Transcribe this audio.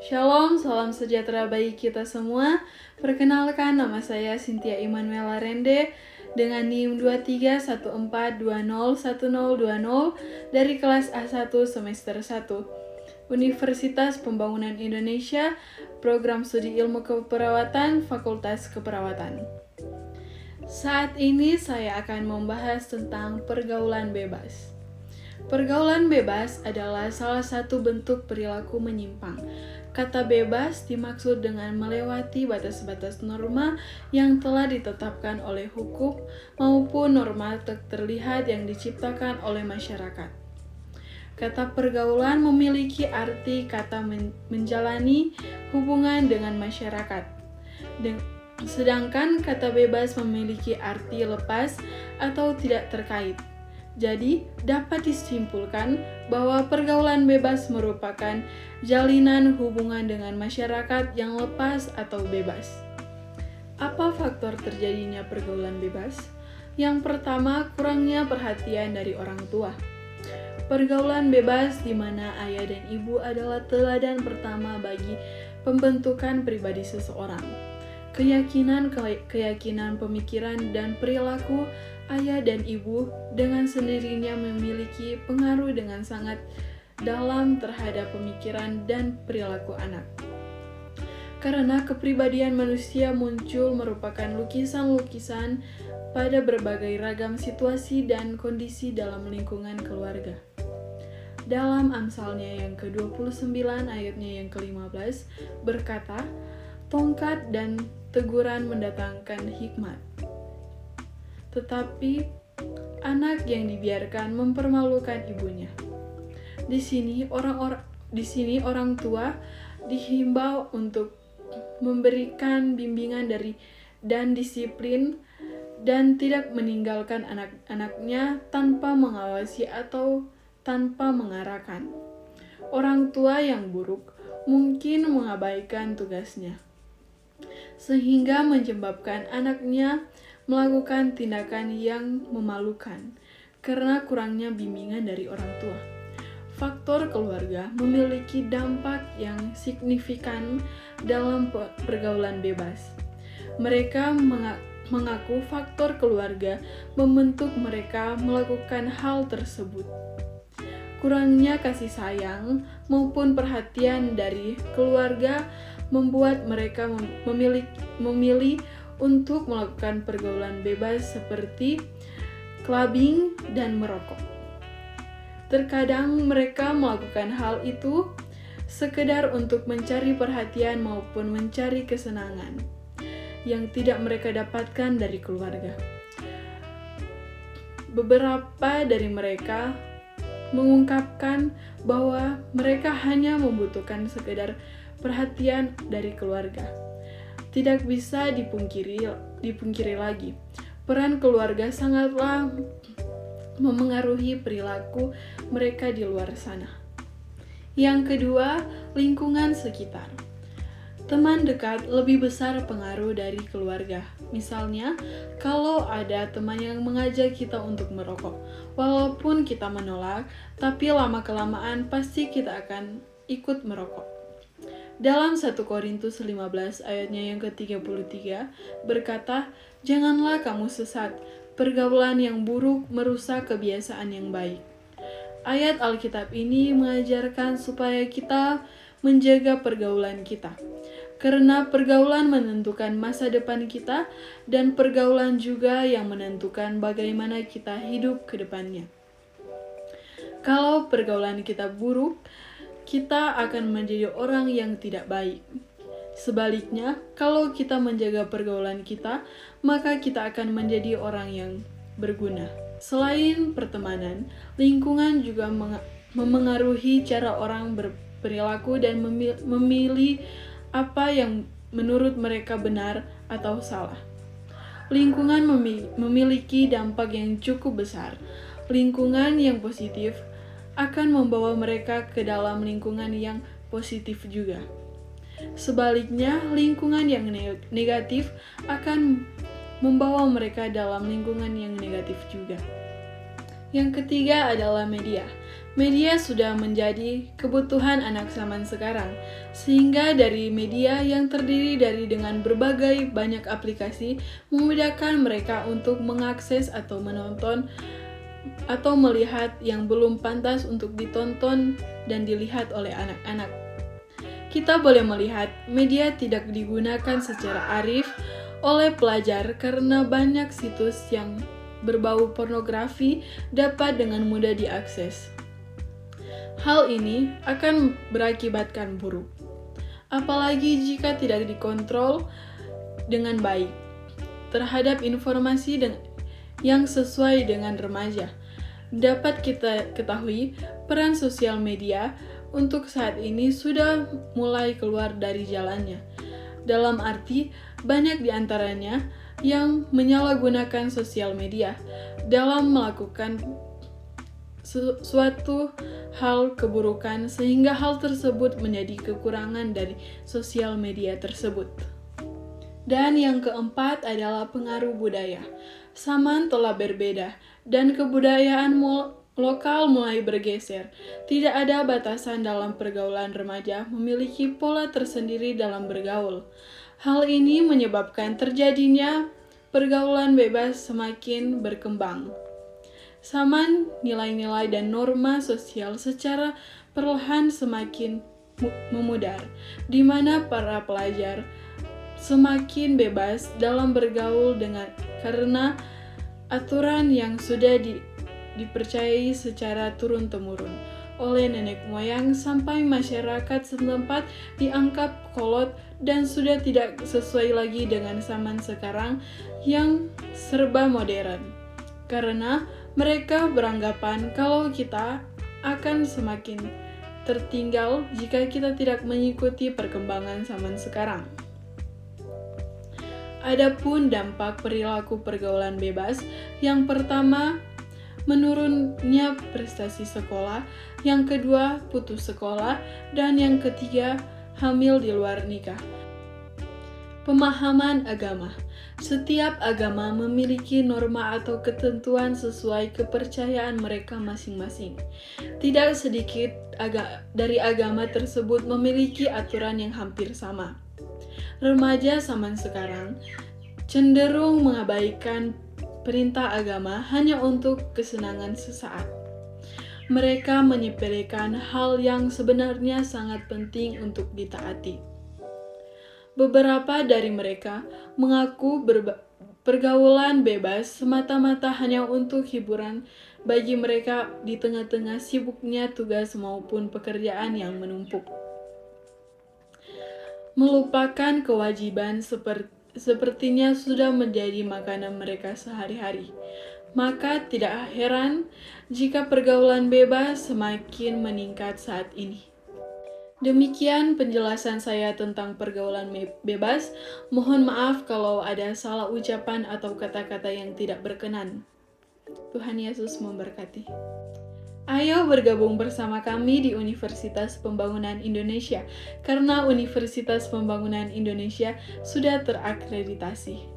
Shalom, salam sejahtera bagi kita semua. Perkenalkan, nama saya Cynthia Immanuela Rende dengan NIM 2314201020 dari kelas A1 semester 1. Universitas Pembangunan Indonesia, Program Studi Ilmu Keperawatan, Fakultas Keperawatan. Saat ini saya akan membahas tentang pergaulan bebas. Pergaulan bebas adalah salah satu bentuk perilaku menyimpang. Kata bebas dimaksud dengan melewati batas-batas norma yang telah ditetapkan oleh hukum maupun norma terlihat yang diciptakan oleh masyarakat. Kata pergaulan memiliki arti kata menjalani hubungan dengan masyarakat. Sedangkan kata bebas memiliki arti lepas atau tidak terkait. Jadi, dapat disimpulkan bahwa pergaulan bebas merupakan jalinan hubungan dengan masyarakat yang lepas atau bebas. Apa faktor terjadinya pergaulan bebas? Yang pertama, kurangnya perhatian dari orang tua. Pergaulan bebas di mana ayah dan ibu adalah teladan pertama bagi pembentukan pribadi seseorang. Keyakinan, pemikiran, dan perilaku ayah dan ibu dengan sendirinya memiliki pengaruh dengan sangat dalam terhadap pemikiran dan perilaku anak. Karena kepribadian manusia muncul merupakan lukisan-lukisan pada berbagai ragam situasi dan kondisi dalam lingkungan keluarga. Dalam Amsalnya yang ke-29 ayatnya yang ke-15 berkata, "Tongkat dan teguran mendatangkan hikmat. Tetapi anak yang dibiarkan mempermalukan ibunya." Di sini orang tua dihimbau untuk memberikan bimbingan dan disiplin dan tidak meninggalkan anak-anaknya tanpa mengawasi atau tanpa mengarahkan. Orang tua yang buruk mungkin mengabaikan tugasnya, sehingga menyebabkan anaknya melakukan tindakan yang memalukan karena kurangnya bimbingan dari orang tua. Faktor keluarga memiliki dampak yang signifikan dalam pergaulan bebas. Mereka mengaku faktor keluarga membentuk mereka melakukan hal tersebut. Kurangnya kasih sayang maupun perhatian dari keluarga membuat mereka memilih untuk melakukan pergaulan bebas seperti clubbing dan merokok. Terkadang mereka melakukan hal itu sekedar untuk mencari perhatian maupun mencari kesenangan yang tidak mereka dapatkan dari keluarga. Beberapa dari mereka mengungkapkan bahwa mereka hanya membutuhkan sekedar perhatian dari keluarga. Tidak bisa dipungkiri lagi, peran keluarga sangatlah memengaruhi perilaku mereka di luar sana. Yang kedua, lingkungan sekitar. Teman dekat lebih besar pengaruh dari keluarga. Misalnya, kalau ada teman yang mengajak kita untuk merokok, walaupun kita menolak, tapi lama-kelamaan pasti kita akan ikut merokok. Dalam 1 Korintus 15 ayatnya yang ke-33 berkata, "Janganlah kamu sesat, pergaulan yang buruk merusak kebiasaan yang baik." Ayat Alkitab ini mengajarkan supaya kita menjaga pergaulan kita. Karena pergaulan menentukan masa depan kita dan pergaulan juga yang menentukan bagaimana kita hidup ke depannya. Kalau pergaulan kita buruk, kita akan menjadi orang yang tidak baik. Sebaliknya, kalau kita menjaga pergaulan kita, maka kita akan menjadi orang yang berguna. Selain pertemanan, lingkungan juga memengaruhi cara orang berperilaku dan memilih apa yang menurut mereka benar atau salah. Lingkungan memiliki dampak yang cukup besar. Lingkungan yang positif akan membawa mereka ke dalam lingkungan yang positif juga. Sebaliknya, lingkungan yang negatif akan membawa mereka dalam lingkungan yang negatif juga. Yang ketiga adalah media. Media sudah menjadi kebutuhan anak zaman sekarang, sehingga dari media yang terdiri dari dengan berbagai banyak aplikasi memudahkan mereka untuk mengakses atau menonton atau melihat yang belum pantas untuk ditonton dan dilihat oleh anak-anak. Kita boleh melihat media tidak digunakan secara arif oleh pelajar karena banyak situs yang berbau pornografi dapat dengan mudah diakses. Hal ini akan berakibatkan buruk, apalagi jika tidak dikontrol dengan baik terhadap informasi yang sesuai dengan remaja. Dapat kita ketahui, peran sosial media untuk saat ini sudah mulai keluar dari jalannya. Dalam arti, banyak di antaranya yang menyalahgunakan sosial media dalam melakukan suatu hal keburukan sehingga hal tersebut menjadi kekurangan dari sosial media tersebut. Dan yang keempat adalah pengaruh budaya. Zaman telah berbeda dan kebudayaan lokal mulai bergeser. Tidak ada batasan dalam pergaulan remaja memiliki pola tersendiri dalam bergaul. Hal ini menyebabkan terjadinya pergaulan bebas semakin berkembang. Zaman nilai-nilai dan norma sosial secara perlahan semakin memudar, di mana para pelajar semakin bebas dalam bergaul karena aturan yang sudah dipercayai secara turun-temurun oleh nenek moyang sampai masyarakat setempat dianggap kolot dan sudah tidak sesuai lagi dengan zaman sekarang yang serba modern. Karena mereka beranggapan kalau kita akan semakin tertinggal jika kita tidak mengikuti perkembangan zaman sekarang. Adapun dampak perilaku pergaulan bebas, yang pertama, menurunnya prestasi sekolah, yang kedua, putus sekolah, dan yang ketiga, hamil di luar nikah. Pemahaman agama. Setiap agama memiliki norma atau ketentuan sesuai kepercayaan mereka masing-masing. Tidak sedikit dari agama tersebut memiliki aturan yang hampir sama. Remaja zaman sekarang cenderung mengabaikan perintah agama hanya untuk kesenangan sesaat. Mereka menyepelekan hal yang sebenarnya sangat penting untuk ditaati. Beberapa dari mereka mengaku pergaulan bebas semata-mata hanya untuk hiburan bagi mereka di tengah-tengah sibuknya tugas maupun pekerjaan yang menumpuk. Melupakan kewajiban sepertinya sudah menjadi makanan mereka sehari-hari. Maka tidak heran jika pergaulan bebas semakin meningkat saat ini. Demikian penjelasan saya tentang pergaulan bebas. Mohon maaf kalau ada salah ucapan atau kata-kata yang tidak berkenan. Tuhan Yesus memberkati. Ayo bergabung bersama kami di Universitas Pembangunan Indonesia, karena Universitas Pembangunan Indonesia sudah terakreditasi.